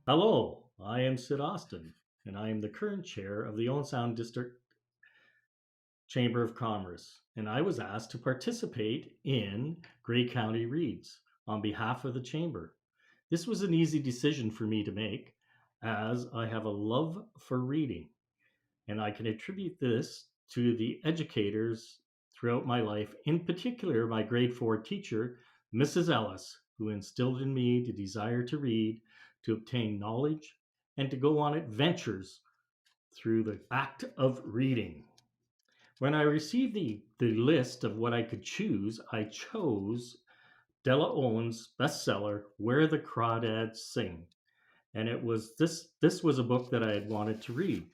Hello, I am Syd Austin, and I am the current chair of the Owen District Chamber of Commerce. And I was asked to participate in Grey County Reads on behalf of the Chamber. This was an easy decision for me to make, as I have a love for reading, and I can attribute this to the educators throughout my life, in particular, my grade 4 teacher, Mrs. Ellis, who instilled in me the desire to read, to obtain knowledge, and to go on adventures through the act of reading. When I received the list of what I could choose, I chose Della Owens' bestseller, Where the Crawdads Sing. And this was a book that I had wanted to read.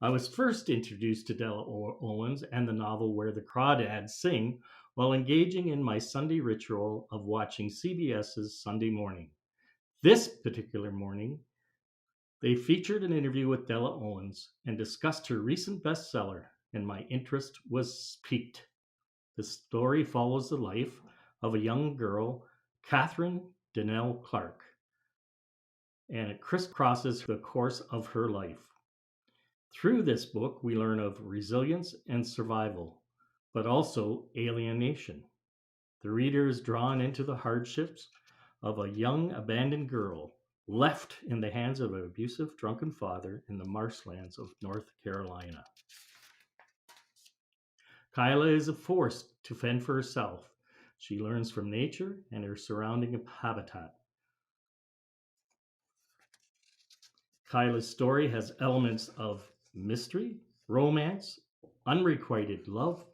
I was first introduced to Della Owens and the novel Where the Crawdads Sing while engaging in my Sunday ritual of watching CBS's Sunday Morning. This particular morning, they featured an interview with Della Owens and discussed her recent bestseller, and my interest was piqued. The story follows the life of a young girl, Catherine Donnell Clark, and it crisscrosses the course of her life. Through this book, we learn of resilience and survival, but also alienation. The reader is drawn into the hardships of a young abandoned girl left in the hands of an abusive, drunken father in the marshlands of North Carolina. Kyla is forced to fend for herself. She learns from nature and her surrounding habitat. Kyla's story has elements of mystery, romance, unrequited love,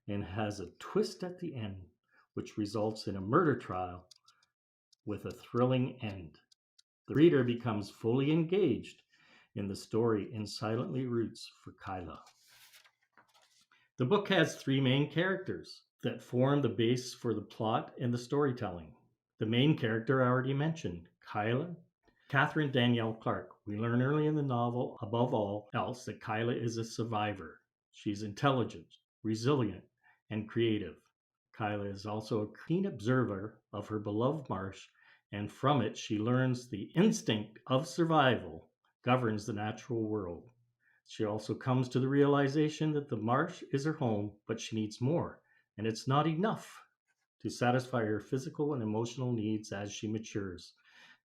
and has a twist at the end, which results in a murder trial with a thrilling end. The reader becomes fully engaged in the story and silently roots for Kyla. The book has three main characters that form the base for the plot and the storytelling. The main character I already mentioned, Kyla, Catherine Danielle Clark. We learn early in the novel, above all else, that Kyla is a survivor. She's intelligent, resilient, and creative. Kyla is also a keen observer of her beloved marsh, and from it she learns the instinct of survival governs the natural world. She also comes to the realization that the marsh is her home, but she needs more, and it's not enough to satisfy her physical and emotional needs as she matures.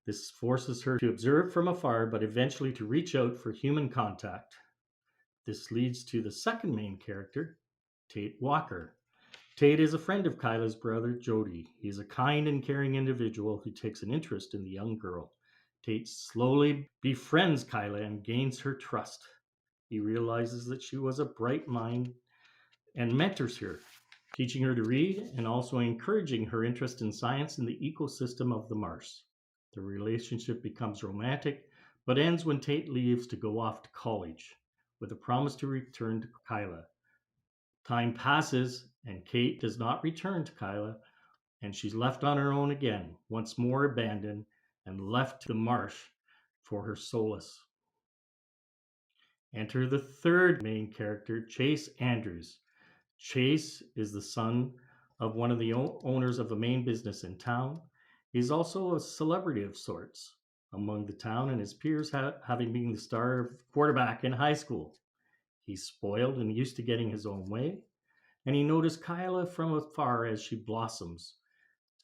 This forces her to observe from afar, but eventually to reach out for human contact. This leads to the second main character, Tate Walker. Tate is a friend of Kyla's brother, Jody. He is a kind and caring individual who takes an interest in the young girl. Tate slowly befriends Kyla and gains her trust. He realizes that she was a bright mind and mentors her, teaching her to read and also encouraging her interest in science and the ecosystem of the marsh. The relationship becomes romantic, but ends when Tate leaves to go off to college with a promise to return to Kyla. Time passes, and Kate does not return to Kyla, and she's left on her own again, once more abandoned and left to the marsh for her solace. Enter the third main character, Chase Andrews. Chase is the son of one of the owners of a main business in town. He's also a celebrity of sorts among the town and his peers, having been the star quarterback in high school. He's spoiled and used to getting his own way, and he noticed Kyla from afar as she blossoms,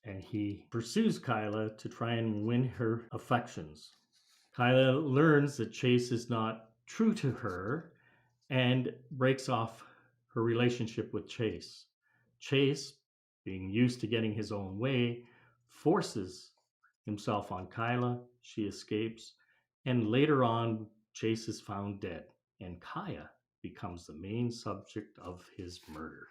and he pursues Kyla to try and win her affections. Kyla learns that Chase is not true to her and breaks off her relationship with Chase. Chase, being used to getting his own way, forces himself on Kyla. She escapes, and later on, Chase is found dead, and Kaya becomes the main subject of his murder.